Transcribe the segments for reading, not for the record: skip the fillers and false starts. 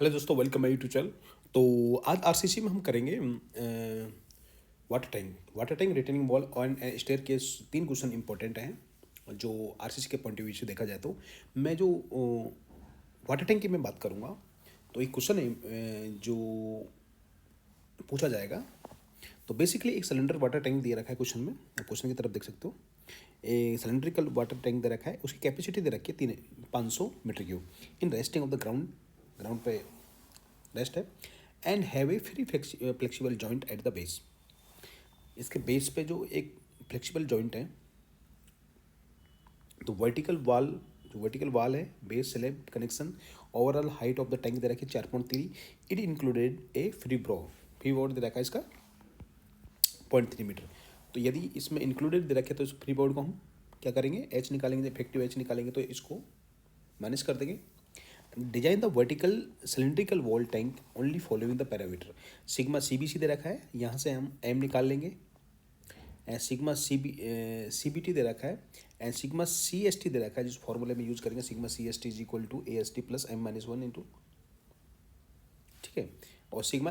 Hello दोस्तों, welcome my YouTube channel. तो आज आरसीसी में हम करेंगे water tank retaining wall on stair के 3 क्वेश्चन इंपॉर्टेंट हैं जो आरसीसी के पॉइंट ऑफ व्यू से देखा जाए। तो मैं जो वाटर टैंक की मैं बात करूँगा, तो एक क्वेश्चन है जो पूछा जाएगा। तो बेसिकली एक सिलेंडर वाटर टैंक दिया रखा है क्वेश्चन में, क्वेश्चन की तरफ देख सकते हो। एक सिलेंड्रिकल वाटर टैंक दे रखा है, उसकी कैपेसिटी दे रखी है 500 metre cube in resting of the ground पे रेस्ट है and have a free flexible joint at the base. इसके बेस पे जो एक फ्लेक्सिबल जॉइंट है, तो वर्टिकल वाल है, base slab connection, overall height of the tank दे रखी है 4.3। It included a free board दे रखा है इसका 0.3 मीटर। तो यदि इसमें इंक्लूडेड दे रखे तो इस फ्री बोर्ड को हम क्या करेंगे, एच निकालेंगे, इफेक्टिव एच निकालेंगे तो इसको माइनस कर देंगे। Design the vertical cylindrical wall tank only following the parameter. Sigma CBC दे रखा है, यहाँ से हम एम निकाल लेंगे। एंड सिग्मा सीबीटी दे रखा है एंड सिग्मा सीएसटी दे रखा है, जिस फॉर्मूले में यूज करेंगे sigma CST is equal to AST plus M minus 1 into, ठीक है, और सिग्मा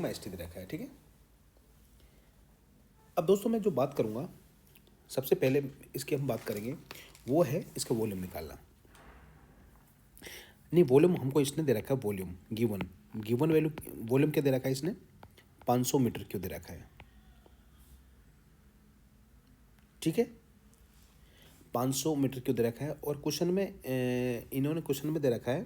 एसटी दे रखा है, ठीक है। अब दोस्तों मैं जो बात करूँगा, सबसे पहले इसकी हम बात करेंगे वो है इसका वॉल्यूम निकालना। नहीं, वॉल्यूम हमको इसने दे रखा है, वॉल्यूम गिवन वैल्यू, वॉल्यूम क्या दे रखा है इसने, 500 मीटर क्यों दे रखा है, ठीक है, 500 मीटर क्यों दे रखा है। और क्वेश्चन में इन्होंने क्वेश्चन में दे रखा है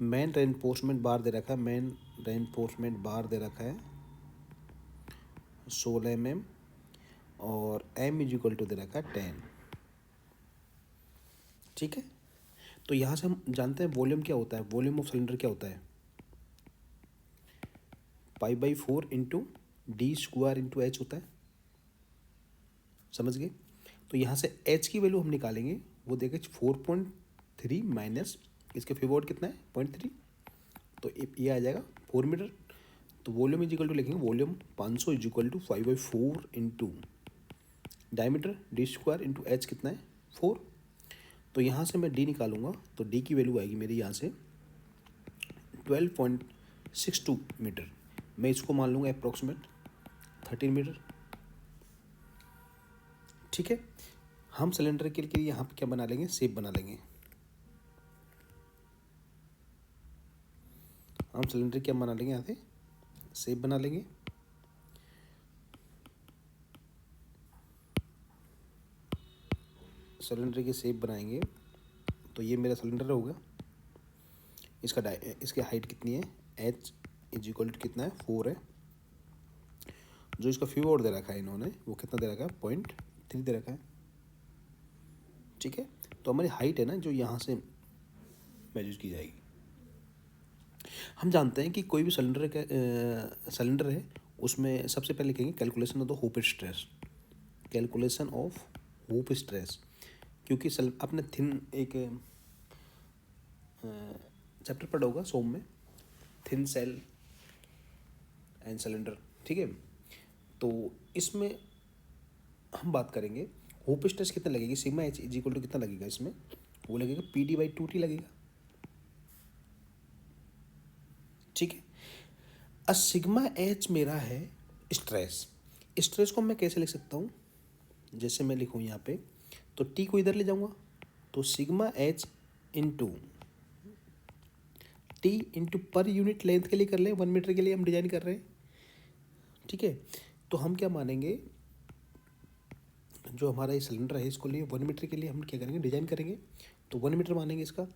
मेन रेनफोर्समेंट बार दे रखा है, मेन रेनफोर्समेंट बार दे रखा है 16 mm और एम इज इक्वल टू दे रखा है 10, ठीक है। तो यहाँ से हम जानते हैं वॉल्यूम क्या होता है, वॉल्यूम ऑफ सिलेंडर क्या होता है, π/4 into D square into H होता है, समझ गए। तो यहाँ से एच की वैल्यू हम निकालेंगे, वो देगा 4.3 माइनस इसके फिवोर्ड कितना है 0.3, तो ये आ जाएगा 4 मीटर। तो वॉल्यूम इज इक्वल टू लिखेंगे, volume 500 is equal to 5/4 into diameter D square into H कितना है 4। तो यहाँ से मैं डी निकालूंगा, तो डी की वैल्यू आएगी मेरी यहाँ से 12.62 मीटर। मैं इसको मान लूँगा अप्रॉक्सीमेट 13 मीटर, ठीक है। हम सिलेंडर के लिए यहाँ पे क्या बना लेंगे, शेप बना लेंगे। हम सिलेंडर क्या बना लेंगे, यहाँ से शेप बना लेंगे। सिलेंडर की शेप बनाएंगे, तो ये मेरा सिलेंडर होगा। इसकी हाइट कितनी है, एच इज इक्वल टू कितना है 4 है। जो इसका फ्यूवर दे रखा है इन्होंने, वो कितना दे रखा है 0.3 दे रखा है, ठीक है। तो हमारी हाइट है ना, जो यहाँ से मेजर की जाएगी। हम जानते हैं कि कोई भी सिलेंडर है, उसमें सबसे पहले लिखेंगे calculation of the hope stress, calculation of hope stress, क्योंकि आपने थिन एक चैप्टर पढ़ा होगा सोम में, थिन सेल एंड सिलेंडर, ठीक है। तो इसमें हम बात करेंगे होप स्ट्रेस कितना लगेगी, sigma H is equal to कितना लगेगा इसमें, वो लगेगा PD/2T लगेगा, ठीक है। सिग्मा एच मेरा है स्ट्रेस। स्ट्रेस को मैं कैसे लिख सकता हूँ, जैसे मैं लिखूँ यहाँ पे, तो टी को इधर ले जाऊँगा, तो sigma H into T into per unit length के लिए कर लें, 1 मीटर के लिए हम डिजाइन कर रहे हैं, ठीक है। तो हम क्या मानेंगे, जो हमारा ये सिलेंडर है इसको लिए 1 मीटर के लिए हम क्या करेंगे, डिजाइन करेंगे, तो 1 मीटर मानेंगे इसका।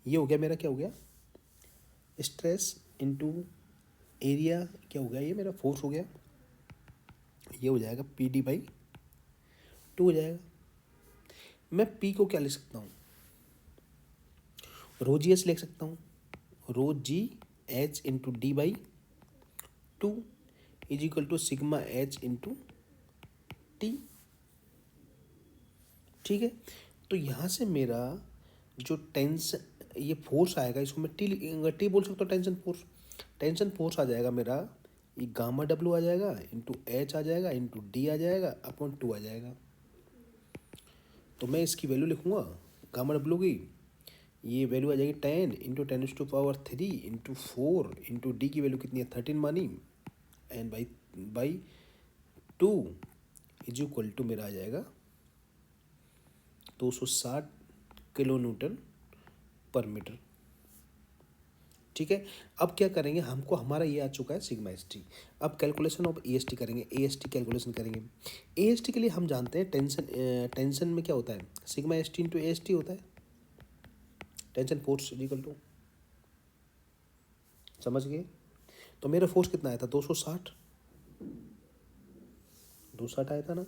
ये हो गया मेरा, क्या हो गया, स्ट्रेस इंटू एरिया, क्या हो गया, ये मेरा फोर्स हो गया, ये हो जाएगा PD/2 हो जाएगा। मैं P को क्या लिख सकता हूँ, ρGS लिख सकता हूँ, ρGH into D/2 is equal to sigma H into T, ठीक है। तो यहाँ से मेरा जो टेंशन, ये फोर्स आएगा, इसको मैं टी बोल सकता हूँ, टेंशन फोर्स आ जाएगा मेरा, ये गामा डब्ल्यू आ जाएगा इंटू एच आ जाएगा इंटू डी आ जाएगा अपॉन 2 आ जाएगा। तो मैं इसकी वैल्यू लिखूँगा गामा डब्ल्यू की ये वैल्यू आ जाएगी 10 इंटू 10⁻³ इंटू 4 इंटू डी की वैल्यू कितनी है 13 मानी, and by 2 is equal to मेरा आ जाएगा 260 किलो न्यूटन पर मीटर। ठीक है, अब क्या करेंगे, हमको हमारा ये आ चुका है सिग्मा एस टी। अब calculation of A S T करेंगे, ए एस टी कैलकुलेशन करेंगे। ए एस टी के लिए हम जानते हैं टेंशन में क्या होता है, सिग्मा एस टी इंटू ए एस टी होता है, टेंशन फोर्स इक्वल टू, समझ गए। तो मेरा फोर्स कितना आया था 260 आया था ना,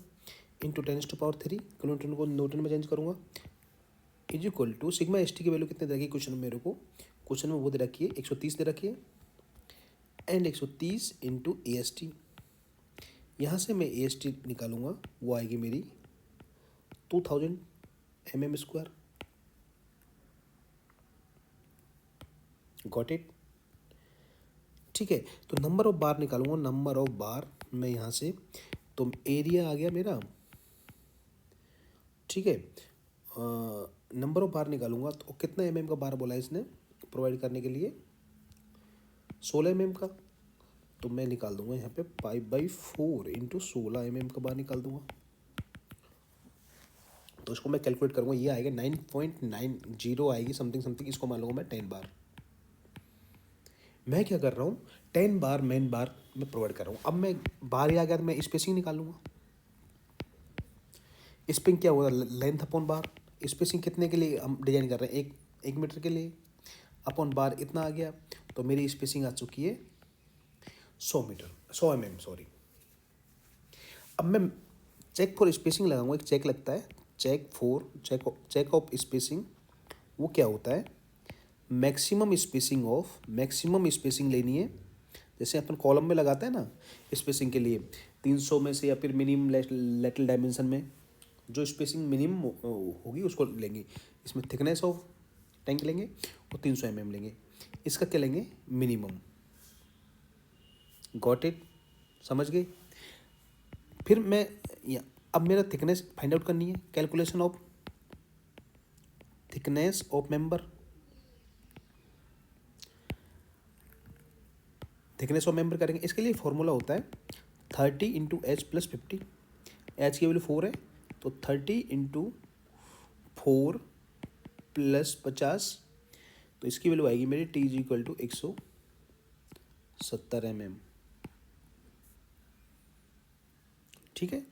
इंटू 10⁻³ किलोन्यूटन को न्यूटन में चेंज करूँगा, is equal to sigma S T की वैल्यू कितने दे रखी है क्वेश्चन में मेरे को, क्वेश्चन में वो दे रखी है 130 दे रखी है, and 130 into A S T, यहाँ से मैं ए एस टी निकालूंगा, वो आएगी मेरी 2000 mm²। Got it. ठीक है, तो नंबर ऑफ बार निकालूंगा, नंबर ऑफ बार मैं यहाँ से, तो एरिया आ गया मेरा, ठीक है, नंबर ऑफ बार निकालूंगा तो कितना एम का बार बोला है इसने प्रोवाइड करने के लिए, 16 mm का, तो मैं निकाल दूंगा यहाँ पे 5/4 इंटू 16 mm का बार निकाल दूंगा, तो इसको मैं कैलकुलेट करूँगा, ये आएगा 9.90 आएगी समथिंग समथिंग, इसको मान लूँगा मैं 10 बार। मैं क्या कर रहा हूँ, 10 बार मेन बार मैं प्रोवाइड कर रहा हूँ। अब मैं बार ही आ गया तो मैं स्पेसिंग निकाल लूँगा, स्पेसिंग क्या होगा, लेंथ अपॉन बार, स्पेसिंग कितने के लिए हम डिजाइन कर रहे हैं, एक मीटर के लिए, अपॉन बार इतना आ गया, तो मेरी स्पेसिंग आ चुकी है 100 mm सॉरी। अब मैं चेक फॉर स्पेसिंग लगाऊंगा, एक चेक लगता है, चेक ऑफ स्पेसिंग, वो क्या होता है, मैक्सिमम स्पेसिंग लेनी है, जैसे अपन कॉलम में लगाते हैं ना स्पेसिंग के लिए 300 में से, या फिर मिनिमम लेटरल डायमेंशन में जो स्पेसिंग मिनिमम होगी उसको लेंगे, इसमें थिकनेस ऑफ टैंक लेंगे और 300 mm लेंगे, इसका क्या लेंगे मिनिमम। गॉट इट, समझ गए। फिर मैं अब मेरा थिकनेस फाइंड आउट करनी है, calculation of thickness of member, thickness of member करेंगे, इसके लिए फॉर्मूला होता है 30 इंटू एच प्लस 50, एच की वैल्यू 4 है, तो 30 इंटू 4 प्लस 50, तो इसकी वैल्यू आएगी मेरी T is equal to 170 mm। ठीक है,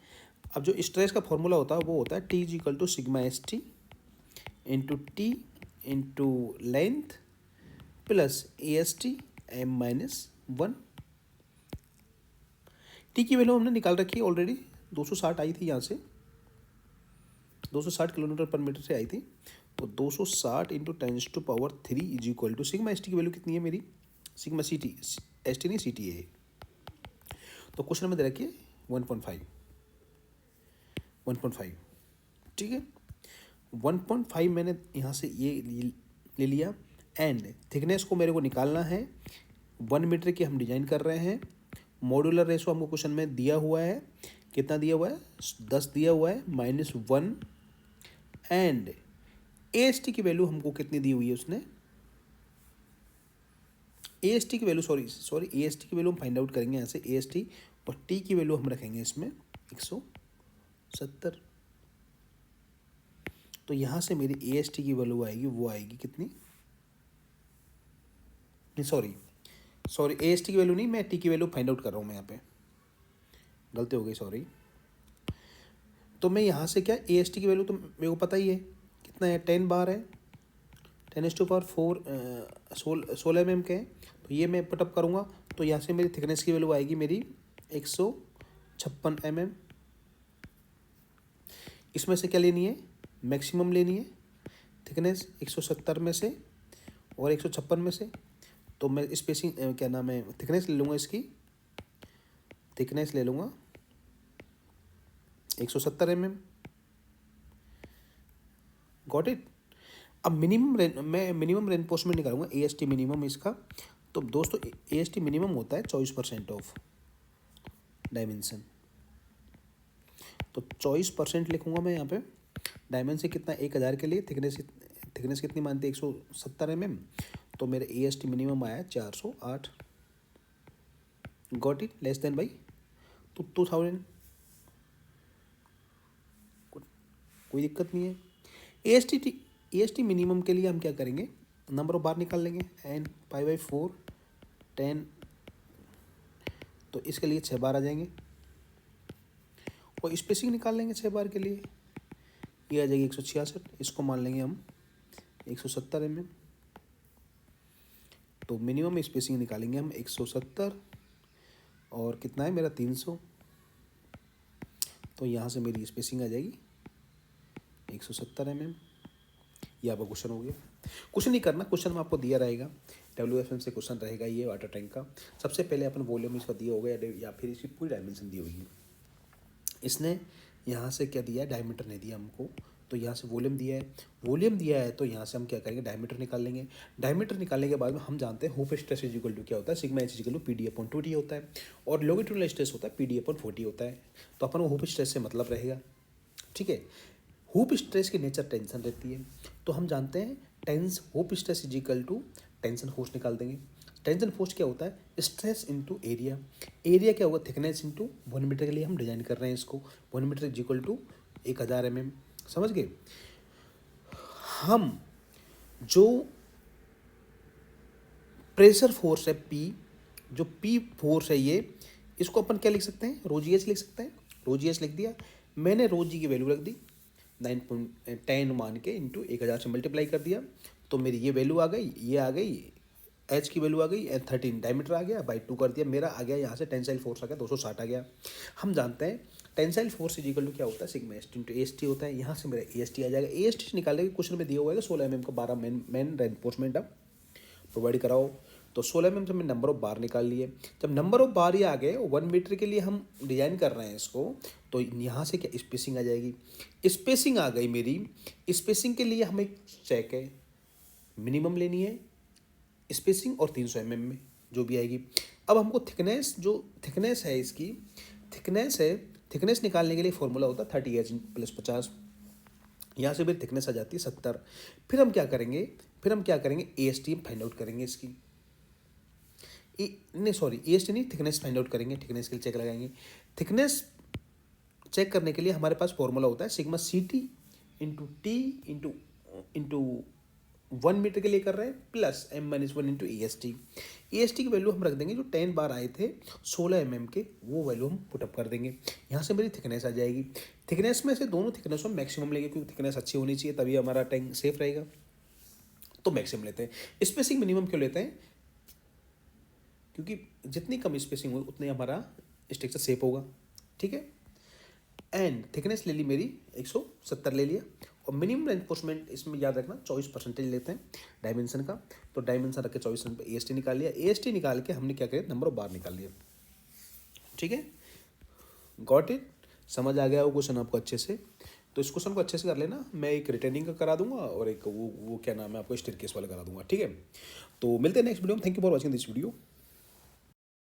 अब जो स्ट्रेस का फॉर्मूला होता है वो होता है T is equal to sigma S T into T into length plus A S T m-1। टी की वैल्यू हमने निकाल रखी है ऑलरेडी, 260 आई थी, यहाँ से 260 किलोमीटर पर मीटर से आई थी, तो 260 into 10⁻³ is equal to sigma S T की वैल्यू कितनी है मेरी, sigma C T, S T नहीं सी टी है, तो क्वेश्चन में दे रखिए 1.5, ठीक है, 1.5 मैंने यहाँ से ये ले लिया, एंड थिकनेस को मेरे को निकालना है, 1 मीटर की हम डिजाइन कर रहे हैं, मॉड्यूलर रेशो हमको क्वेश्चन में दिया हुआ है, कितना दिया हुआ है 10 दिया हुआ है, -1, एंड ए एस टी की वैल्यू हमको कितनी दी हुई है उसने, ए एस टी की वैल्यू सॉरी ए एस टी की वैल्यू हम फाइंड आउट करेंगे यहाँ से, ए एस टी और टी की वैल्यू हम रखेंगे इसमें 170, तो यहाँ से मेरी ए एस टी की वैल्यू आएगी, वो आएगी कितनी, नहीं सॉरी ए एस टी की वैल्यू नहीं, मैं टी की वैल्यू फाइंड आउट कर रहा हूँ, मैं यहाँ पे गलती हो गई सॉरी। तो मैं यहाँ से क्या, ए एस टी की वैल्यू तो मेरे को पता ही है कितना है, 10 बार है, 10⁻4 16 mm के हैं, तो ये मैं पुटअप करूँगा, तो यहाँ से मेरी थिकनेस की वैल्यू आएगी मेरी 156 mm। इसमें से क्या लेनी है, मैक्सिमम लेनी है थिकनेस 170 में से और 156 में से, तो मैं स्पेसिंग क्या नाम है, थिकनेस ले लूँगा, इसकी थिकनेस ले लूँगा 170 mm। Got it. अब मैं मिनिमम रेनफोर्समेंट निकालूंगा, ए एस टी मिनिमम इसका, तो दोस्तों ए एस टी मिनिमम होता है 24% ऑफ डायमेंशन, तो 24% लिखूंगा मैं यहाँ पे, डायमेंशन कितना 1000 के लिए, थिकनेस कितनी मानती है 170 mm, तो मेरा AST मिनिमम आया 408। Got it, less than by 2000, कोई दिक्कत नहीं है। AST मिनिमम के लिए हम क्या करेंगे, नंबर ऑफ बार निकाल लेंगे, एन π/4 10, तो इसके लिए 6 बार आ जाएंगे। और स्पेसिंग निकाल लेंगे 6 बार के लिए, ये आ जाएगी 166, इसको मान लेंगे हम 170 mm। तो मिनिमम स्पेसिंग निकालेंगे हम 170, और कितना है मेरा 300, तो यहाँ से मेरी स्पेसिंग आ जाएगी 170 mm। ये आपका क्वेश्चन हो गया। क्वेश्चन नहीं करना, क्वेश्चन में आपको दिया रहेगा, WFM से क्वेश्चन रहेगा ये वाटर टैंक का। सबसे पहले अपन वॉल्यूम इसका दिया होगा या फिर इसकी पूरी डायमेंशन दी होगी। इसने यहाँ से क्या दिया है, डायमीटर नहीं दिया हमको, तो यहाँ से वॉल्यूम दिया है। वॉल्यूम दिया है तो यहाँ से हम क्या करेंगे, डायमीटर निकाल लेंगे। डायमीटर निकालने के बाद में हम जानते हैं hoop stress is equal to क्या होता है, sigma H is equal to PD/2T होता है, और लॉन्गिट्यूडिनल स्ट्रेस होता है PD/40 होता है। तो अपन को हूप स्ट्रेस से मतलब रहेगा, ठीक है। हूप स्ट्रेस की नेचर टेंशन रहती है, तो हम जानते हैं hoop stress is equal to tension force निकाल देंगे। टेंशन फोर्स क्या होता है, स्ट्रेस इंटू एरिया। एरिया क्या होगा, थिकनेस इंटू 1 मीटर के लिए हम डिजाइन कर रहे हैं इसको, 1 metre is equal to 1000 mm। समझ गए। हम जो प्रेशर फोर्स है P, जो P फोर्स है ये, इसको अपन क्या लिख सकते हैं, ρGH लिख सकते हैं। ρGH लिख दिया मैंने, ρG की वैल्यू रख दी 9.10 मान के, इंटू 1000 से मल्टीप्लाई कर दिया, तो मेरी ये वैल्यू आ गई, ये आ गई, H की वैल्यू आ गई, 13 डायमीटर आ गया, बाई 2 कर दिया, मेरा आ गया यहाँ से टेंसाइल फोर्स आ गया 260 आ गया। हम जानते हैं tensile force is equal to क्या होता है, सिग्मा एस इंटू AST होता है। यहाँ से मेरा AST आ जाएगा। AST से निकालने के क्वेश्चन में दिया हुआ है 16 mm का 12 मेन रेनफोर्समेंट अब प्रोवाइड कराओ, तो 16 mm से हमने नंबर ऑफ बार निकाल लिए। जब नंबर ऑफ बार ही आ गए 1 मीटर के लिए हम डिजाइन कर रहे हैं इसको, तो यहाँ से क्या स्पेसिंग आ जाएगी। स्पेसिंग आ गई मेरी, स्पेसिंग के लिए हमें चेक है, मिनिमम लेनी है स्पेसिंग, और 300 mm में जो भी आएगी। अब हमको थिकनेस, जो थिकनेस है इसकी, थिकनेस है, थिकनेस निकालने के लिए फॉर्मूला होता है 30H + 50। यहाँ से फिर थिकनेस आ जाती है 70। फिर हम क्या करेंगे, AST फाइंड आउट करेंगे इसकी, नहीं सॉरी AST नहीं, थिकनेस फाइंड आउट करेंगे। थिकनेस के लिए चेक लगाएंगे। थिकनेस चेक करने के लिए हमारे पास फॉर्मूला होता है sigma CT into T into 1 metre के लिए कर रहे हैं, plus M-1 into AST। AST की वैल्यू हम रख देंगे, जो 10 बार आए थे 16 mm के, वो वैल्यू हम पुटअप कर देंगे। यहाँ से मेरी थिकनेस आ जाएगी। थिकनेस में से दोनों थिकनेस हम मैक्सिमम लेंगे, क्योंकि थिकनेस अच्छी होनी चाहिए, तभी हमारा टैंक सेफ रहेगा, तो मैक्सिमम लेते हैं। स्पेसिंग मिनिमम क्यों लेते हैं, क्योंकि जितनी कम स्पेसिंग होगी उतनी हमारा स्ट्रक्चर सेफ होगा, ठीक है। एंड थिकनेस ले ली मेरी 170 ले लिया, और मिनिमम रेनफोर्समेंट इसमें याद रखना 24% लेते हैं डायमेंशन का, तो डायमेंशन रख के 24% पे AST निकाल लिया। AST निकाल के हमने क्या किया, नंबर ऑफ बार निकाल लिया, ठीक है। गॉट इट, समझ आ गया वो क्वेश्चन आपको अच्छे से। तो इस क्वेश्चन को अच्छे से कर लेना। मैं एक रिटर्निंग का करा दूंगा, और एक वो क्या नाम है आपको, स्टेयरकेस वाला करा दूंगा, ठीक है। तो मिलते हैं नेक्स्ट वीडियो में। Thank you for watching this video.